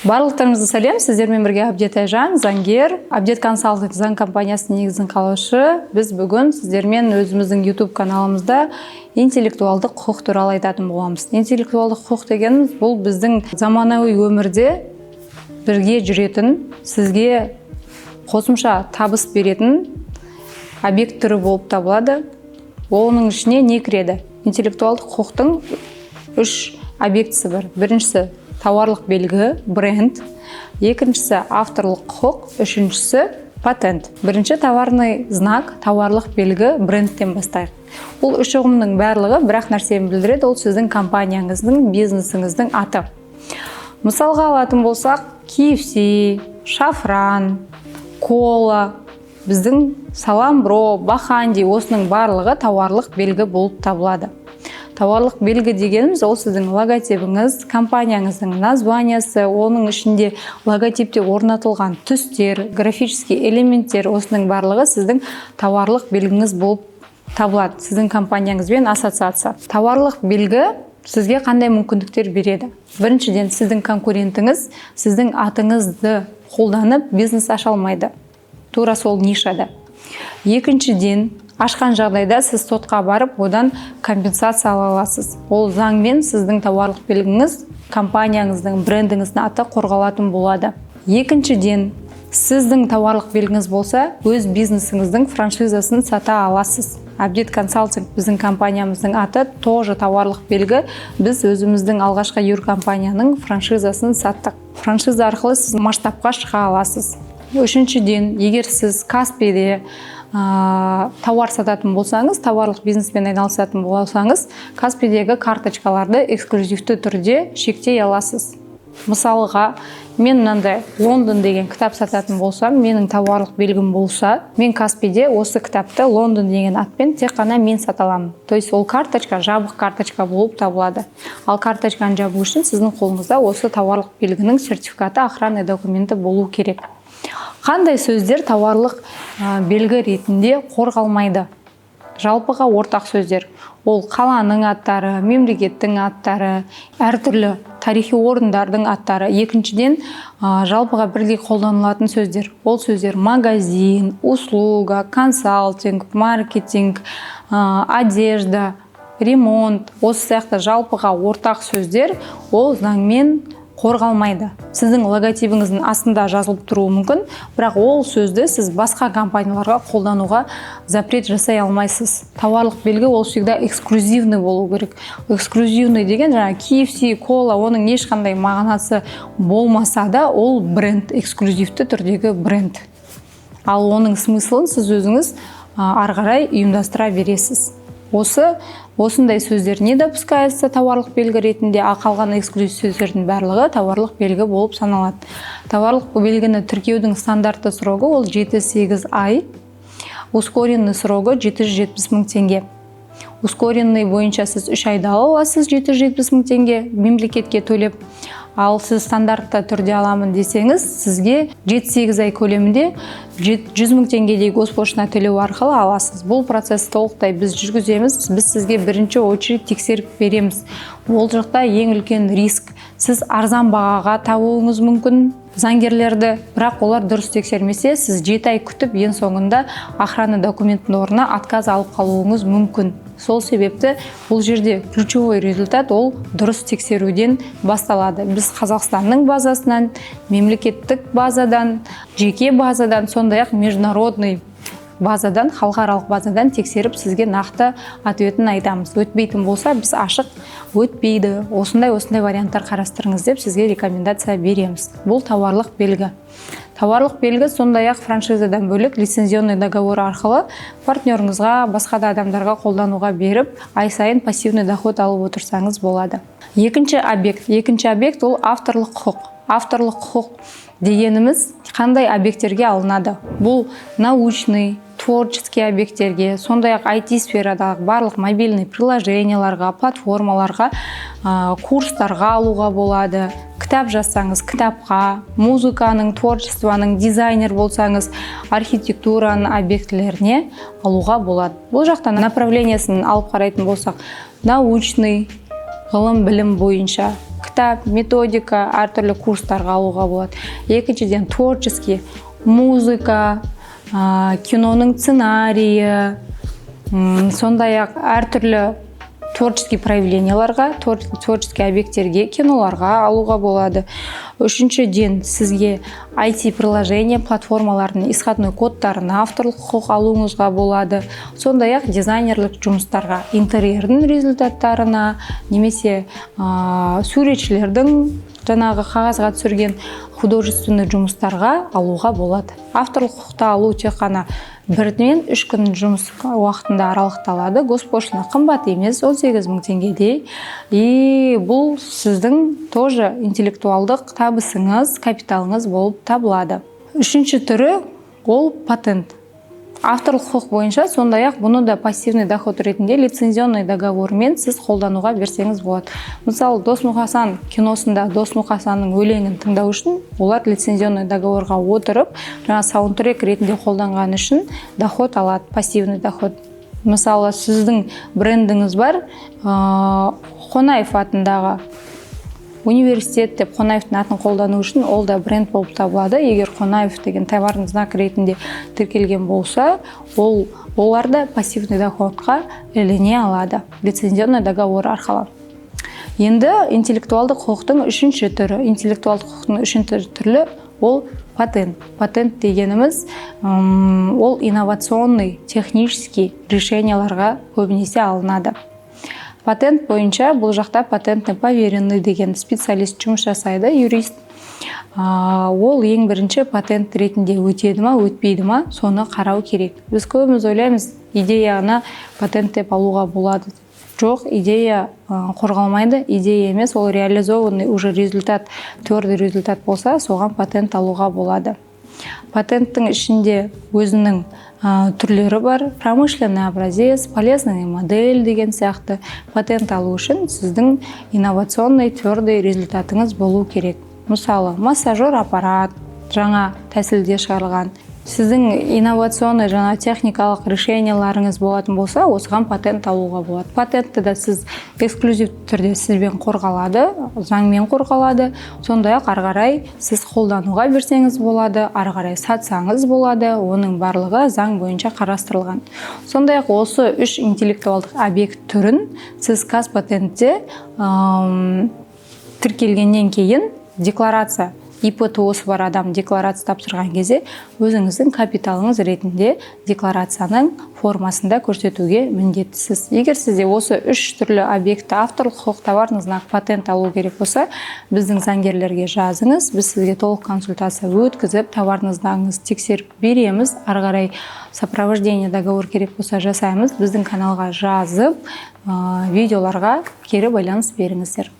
Барлықтарыңызды сәлем, сіздермен бірге Абдет Айжан, заңгер, Абдет консалтинг заң компаниясының негізін қалаушы. Біз бүгін сіздермен өзіміздің YouTube каналымызда интеллектуалдық құқық туралы айтатын боламыз. Интеллектуалдық құқық дегеніміз бұл біздің заманауи өмірде бірге жүретін, сізге қосымша табыс беретін объект түрі болып табылады. Оның ішіне не кіреді? Интеллектуалдық құқықтың үш объектісі бар. Біріншісі тауарлық белгі, бренд, екіншісі авторлық құқық, үшіншісі патент. Бірінші товарный знак, тауарлық белгі, брендтен бастайық. Бұл үш ұғымның барлығы бірақ нәрсені білдіреді, ол сіздің компанияңыздың, бизнесіңіздің аты. Мысалға алатын болсақ, KFC, Шафран, Кола, біздің Саламбро, Баханди, осының барлығы тауарлық белгі болып табылады. Тауарлық белгі дегеніміз ол сіздің логотипіңіз, компанияңыздың названиясы, оның ішінде логотипте орнатылған түстер, графический элементтер, осының барлығы сіздің тауарлық белгіңіз болып табылады, сіздің компанияңызбен ассоциация. Тауарлық белгі сізге қандай мүмкіндіктер береді? Біріншіден, сіздің конкурентіңіз сіздің атыңызды қолданып бизнес аша алмайды, тура сол нишада. Екіншіден, ашқан жағдайда сіз сотқа барып, одан компенсация ала аласыз. Ол заңмен сіздің тауарлық белгіңіз, компанияңыздың, брендіңіздің аты қорғалатын болады. Екіншіден, сіздің тауарлық белгіңіз болса, өз бизнесіңіздің франшизасын сата аласыз. Абдет консалтинг біздің компаниямыздың аты тоже тауарлық белгі. Біз өзіміздің алғашқы юркомпанияның франшизасын саттық. Франшиза арқылы сіз масштабқа шыға аласыз. Үшіншіден, егер сіз Каспиде тауар сататын болсаңыз, тауарлық бизнеспен айналысатын болсаңыз, Каспидегі карточкаларды эксклюзивті түрде шектей аласыз. Мысалға, мен мынандай Лондон деген кітап сататын болсам, менің тауарлық белгім болса, мен Каспиде осы кітапты Лондон деген атпен тек қана мен сата аламын. То есть ол карточка жабық карточка болып табылады. Ал карточканы жабу үшін сіздің қолыңызда осы тауарлық белгінің сертификаты, охранный документі болу керек. Қандай сөздер тауарлық белгі ретінде қорғалмайды? Жалпыға ортақ сөздер. Ол қаланың аттары, мемлекеттің аттары, әртүрлі тарихи орындардың аттары. Екіншіден, жалпыға бірдей қолданылатын сөздер. Ол сөздер магазин, услуга, консалтинг, маркетинг, одежда, ремонт. Осы сияқты жалпыға ортақ сөздер ол заңмен қорғалмайды. Сіздің логотипіңіздің астында жазылып тұруы мүмкін, бірақ ол сөзді сіз басқа компанияларға қолдануға запрет жасай алмайсыз. Тауарлық белгі ол всегда эксклюзивный болу керек. Эксклюзивный деген жаңа KFC, Cola, оның ешқандай мағынасы болмаса да, ол бренд, эксклюзивті түрдегі бренд. Ал оның смыслын сіз өзіңіз ары қарай ұйымдастыра бересіз. Осындай сөздер не допускается тауарлық белгі ретінде, қалған эксклюзив сөздердің барлығы тауарлық белгі болып саналады. Тауарлық белгіні тіркеудің стандартты срогы ол 7-8 ай, ускоренный срогы 770 000 теңге. Ускоренный бойынша сіз 3 айда ала аласыз 770 000 теңге мемлекетке төлеп. Ал сіз стандартта түрде аламын десеңіз, сізге 7-8 ай көлемінде 100 000 теңгедей госпошна төлеу арқылы аласыз. Бұл процесс толықтай біз жүргіземіз, біз сізге бірінші очередь тексеріп береміз. Ол жақта ең үлкен риск. Сіз арзан бағаға табуыңыз мүмкін заңгерлерді, бірақ олар дұрыс тексермесе, сіз 7 ай күтіп, ең соңында охрана документінің орнына отказ алып қалуыңыз мүмкін. Сол себепті бұл жерде ключевой результат ол дұрыс тексеруден басталады. Біз Қазақстанның базасынан, мемлекеттік базадан, жеке базадан, сондай-ақ международный базадан, халықаралық базадан тексеріп сізге нақты ответін айтамыз. Өтпейтін болса, біз ашық өтпейді, осындай варианттар қарастырыңыз деп сізге рекомендация береміз. Бұл тауарлық белгі. Тауарлық белгі сондай-ақ франшизадан бөлек лицензионный договор арқылы партнеріңізға, басқа да адамдарға қолдануға беріп, ай сайын пассивный доход алып отырсаңыз болады. Екінші объект ол авторлық құқық. Авторлық құқық дегеніміз қандай объекттерге алынады? Бұл научный, творческий объекттерге, сондай-ақ IT сферадағы барлық мобильный приложенияларға, платформаларға, курстарға алуға болады. Кітап жазсаңыз, кітапқа, музыканың, творчествоның, дизайнер болсаңыз, архитектураның объектілеріне алуға болады. Бұл жақта направлениясын алып қарайтын болсақ, научный, ғылым білім бойынша, кітап, методика, әртүрлі курстарға алуға болады. Екіншіден творческий, музыка, киноның сценарийі, сондай-ақ әртүрлі творческий проявленияларға, творческий объекттерге, киноларға алуға болады. Үшіншіден сізге IT-приложение платформалардың исходной кодтарына авторлық құқық алуыңызға болады. Сондай-ақ дизайнерлік жұмыстарға, интерьердің результаттарына, немесе суретшілердің жаңағы қағазға түсірген художественный жұмыстарға алуға болады. Авторлық құқықты алу тек қана 1-3 күн жұмыс уақытында аралықталады. Госпошлина қымбат емес, 18 000 теңгедей. И бұл сіздің тоже интеллектуалдық табысыңыз, капиталыңыз болып табылады. Үшінші түрі ол патент. Авторлық құқық бойынша сондай-ақ бұны да пассивный доход ретінде лицензионный договормен сіз қолдануға берсеңіз болады. Мысалы, Дос-Мұқасан киносында Дос-Мұқасанның өлеңін тыңдау үшін олар лицензионный договорға отырып, жаңа саундтрек ретінде қолданған үшін доход алады, пассивный доход. Мысалы, сіздің брендіңіз бар, Қонаев атындағы университет деп Қонаевтың атын қолдану үшін ол да бренд болып табылады. Егер Қонаев деген товардың знак ретінде тіркелген болса, олар да пассивный доходқа іліне алады, лицензионный договор арқылы. Енді интеллектуалдық құқықтың үшінші түрі. Интеллектуалдық құқықтың үшінші түрі ол патент. Патент дегеніміз ол инновационный, технический решенияларға көбінесе алынады. Патент бойынша бұл жақта патентный поверенный деген специалист жұмыс жасайды, юрист. Ол ең бірінші патент ретінде өтеді ма, өтпейді ма, соны қарау керек. Біз көбіміз ойлаймыз, идеяны патент деп алуға болады. Жоқ, идея қорғалмайды, идея емес, ол реализованный уже результат, твердый результат болса, соған патент алуға болады. Патенттің ішінде өзінің түрлері бар. Промышленный образец, полезный модель деген сияқты. Патент алу үшін сіздің инновационный, твердый результатыңыз болу керек. Мысалы, массажер аппарат жаңа тәсілде шығарылған. Сіздің инновационный жаңа техникалық решенияларыңыз болатын болса, осыған патент алуға болады. Патентті да сіз эксклюзив түрде сізбен қорғалады, заңмен қорғалады. Сондай-ақ ары қарай сіз қолдануға берсеңіз болады, ары қарай сатсаңыз болады, оның барлығы заң бойынша қарастырылған. Сондай-ақ осы 3 интеллектуалдық объект түрін сіз Казпатентте тіркелгеннен кейін декларация, ИПТО-сы бар адам декларация тапсырған кезде өзіңіздің капиталыңыз ретінде декларацияның формасында көрсетуге міндеттісіз. Егер сізде осы 3 түрлі объекті авторлық құқық товарный знак патент алу керек болса, біздің заңгерлерге жазыңыз, біз сізге толық консультация өткізіп, товарный знагыңызды тексеріп береміз. Ары қарай сопровождение договор керек болса жасаймыз. Біздің каналға жазып, видеоларға кері байланыс беріңіздер.